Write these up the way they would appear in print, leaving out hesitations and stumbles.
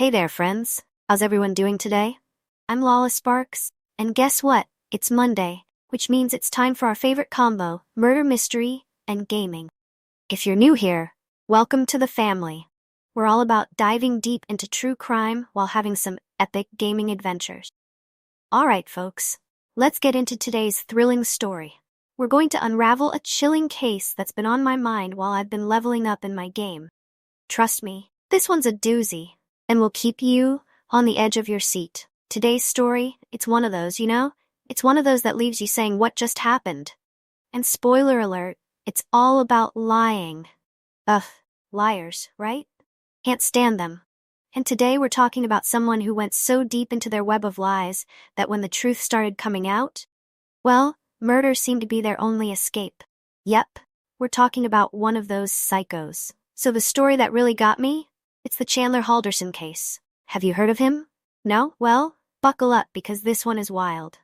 Hey there, friends. How's everyone doing today? I'm Lala Sparks, and guess what? It's Monday, which means it's time for our favorite combo, murder mystery and gaming. If you're new here, welcome to the family. We're all about diving deep into true crime while having some epic gaming adventures. Alright, folks, let's get into today's thrilling story. We're going to unravel a chilling case that's been on my mind while I've been leveling up in my game. Trust me, this one's a doozy, and will keep you on the edge of your seat. Today's story, it's one of those, It's one of those that leaves you saying, what just happened? And spoiler alert, it's all about lying. Ugh, liars, right? Can't stand them. And today we're talking about someone who went so deep into their web of lies that when the truth started coming out, well, murder seemed to be their only escape. Yep, we're talking about one of those psychos. So the story that really got me? It's the Chandler Halderson case. Have you heard of him? No? Well, buckle up because this one is wild.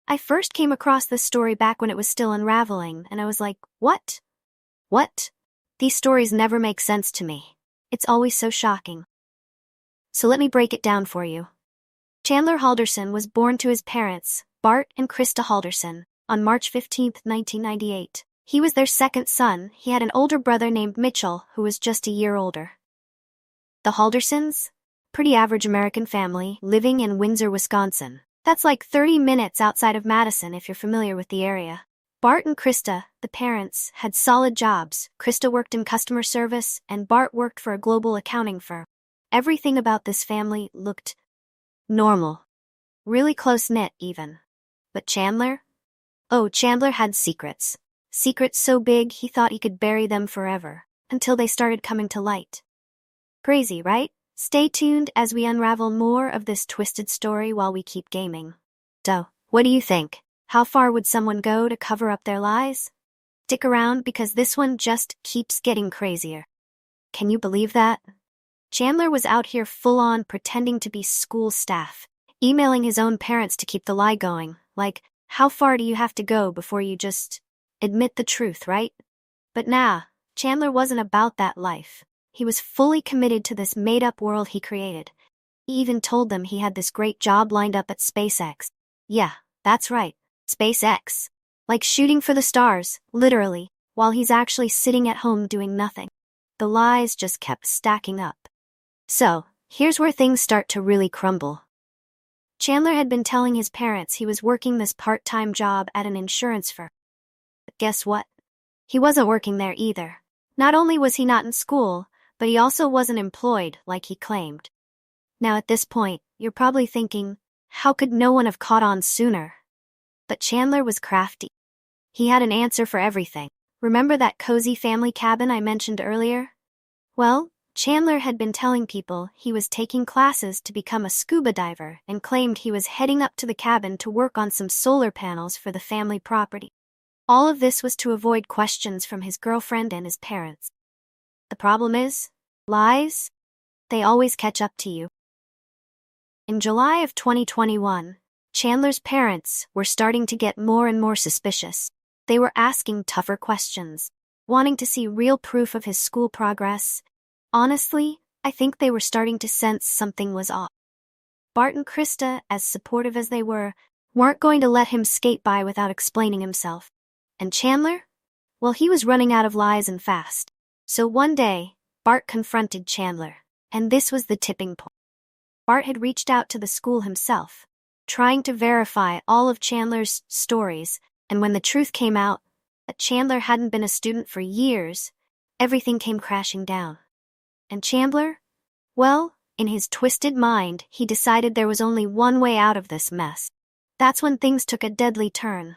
I first came across this story back when it was still unraveling, and I was like, what? What? These stories never make sense to me. It's always so shocking. So let me break it down for you. Chandler Halderson was born to his parents, Bart and Krista Halderson, on March 15, 1998. He was their second son. He had an older brother named Mitchell, who was just a year older. The Haldersons? Pretty average American family, living in Windsor, Wisconsin. That's like 30 minutes outside of Madison if you're familiar with the area. Bart and Krista, the parents, had solid jobs. Krista worked in customer service, and Bart worked for a global accounting firm. Everything about this family looked normal. Really close-knit, even. But Chandler? Oh, Chandler had secrets. Secrets so big he thought he could bury them forever, until they started coming to light. Crazy, right? Stay tuned as we unravel more of this twisted story while we keep gaming. So, what do you think? How far would someone go to cover up their lies? Stick around because this one just keeps getting crazier. Can you believe that? Chandler was out here full-on pretending to be school staff, emailing his own parents to keep the lie going. Like, how far do you have to go before you just admit the truth, right? But nah, Chandler wasn't about that life. He was fully committed to this made-up world he created. He even told them he had this great job lined up at SpaceX. Yeah, that's right, SpaceX. Like shooting for the stars, literally, while he's actually sitting at home doing nothing. The lies just kept stacking up. So, here's where things start to really crumble. Chandler had been telling his parents he was working this part-time job at an insurance firm. But guess what? He wasn't working there either. Not only was he not in school, but he also wasn't employed like he claimed. Now at this point, you're probably thinking, how could no one have caught on sooner? But Chandler was crafty. He had an answer for everything. Remember that cozy family cabin I mentioned earlier? Well, Chandler had been telling people he was taking classes to become a scuba diver and claimed he was heading up to the cabin to work on some solar panels for the family property. All of this was to avoid questions from his girlfriend and his parents. The problem is, lies, they always catch up to you. In July of 2021, Chandler's parents were starting to get more and more suspicious. They were asking tougher questions, wanting to see real proof of his school progress. Honestly, I think they were starting to sense something was off. Bart and Krista, as supportive as they were, weren't going to let him skate by without explaining himself. And Chandler? Well, he was running out of lies and fast. So one day, Bart confronted Chandler, and this was the tipping point. Bart had reached out to the school himself, trying to verify all of Chandler's stories, and when the truth came out, that Chandler hadn't been a student for years, everything came crashing down. And Chandler? Well, in his twisted mind, he decided there was only one way out of this mess. That's when things took a deadly turn.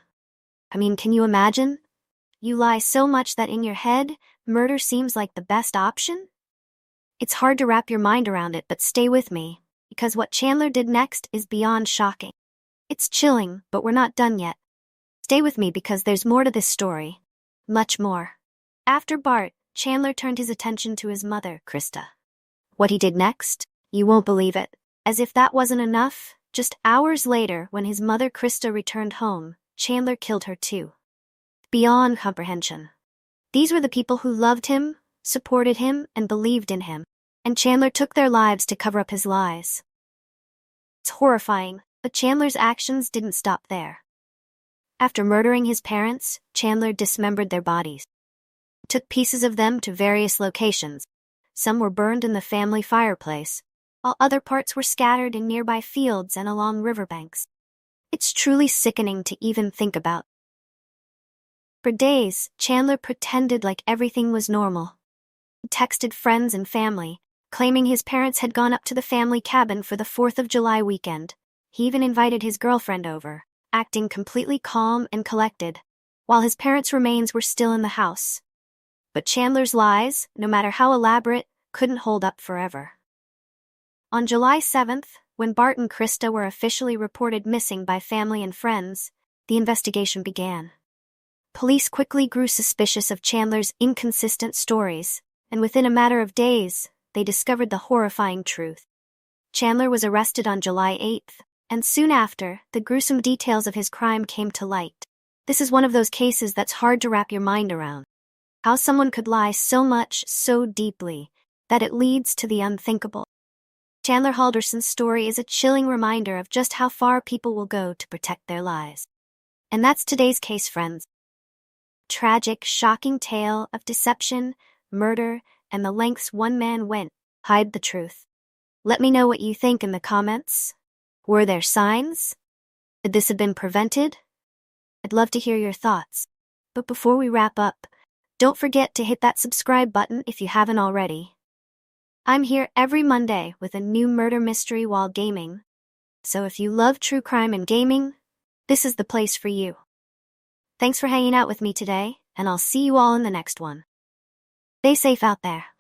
I mean, can you imagine? You lie so much that in your head, murder seems like the best option? It's hard to wrap your mind around it, but stay with me, because what Chandler did next is beyond shocking. It's chilling, but we're not done yet. Stay with me because there's more to this story. Much more. After Bart, Chandler turned his attention to his mother, Krista. What he did next? You won't believe it. As if that wasn't enough, just hours later, when his mother Krista returned home, Chandler killed her too. Beyond comprehension. These were the people who loved him, supported him, and believed in him. and Chandler took their lives to cover up his lies. It's horrifying, but Chandler's actions didn't stop there. After murdering his parents, Chandler dismembered their bodies. He took pieces of them to various locations. Some were burned in the family fireplace, while other parts were scattered in nearby fields and along riverbanks. It's truly sickening to even think about. For days, Chandler pretended like everything was normal. He texted friends and family, claiming his parents had gone up to the family cabin for the 4th of July weekend. He even invited his girlfriend over, acting completely calm and collected, while his parents' remains were still in the house. But Chandler's lies, no matter how elaborate, couldn't hold up forever. On July 7th, when Bart and Krista were officially reported missing by family and friends, the investigation began. Police quickly grew suspicious of Chandler's inconsistent stories, and within a matter of days, they discovered the horrifying truth. Chandler was arrested on July 8th, and soon after, the gruesome details of his crime came to light. This is one of those cases that's hard to wrap your mind around. How someone could lie so much, so deeply, that it leads to the unthinkable. Chandler Halderson's story is a chilling reminder of just how far people will go to protect their lies. And that's today's case, friends. Tragic, shocking tale of deception, murder, and the lengths one man went to hide the truth. Let me know what you think in the comments. Were there signs? Could this have been prevented? I'd love to hear your thoughts. But before we wrap up, don't forget to hit that subscribe button if you haven't already. I'm here every Monday with a new murder mystery while gaming. So if you love true crime and gaming, this is the place for you. Thanks for hanging out with me today, and I'll see you all in the next one. Stay safe out there.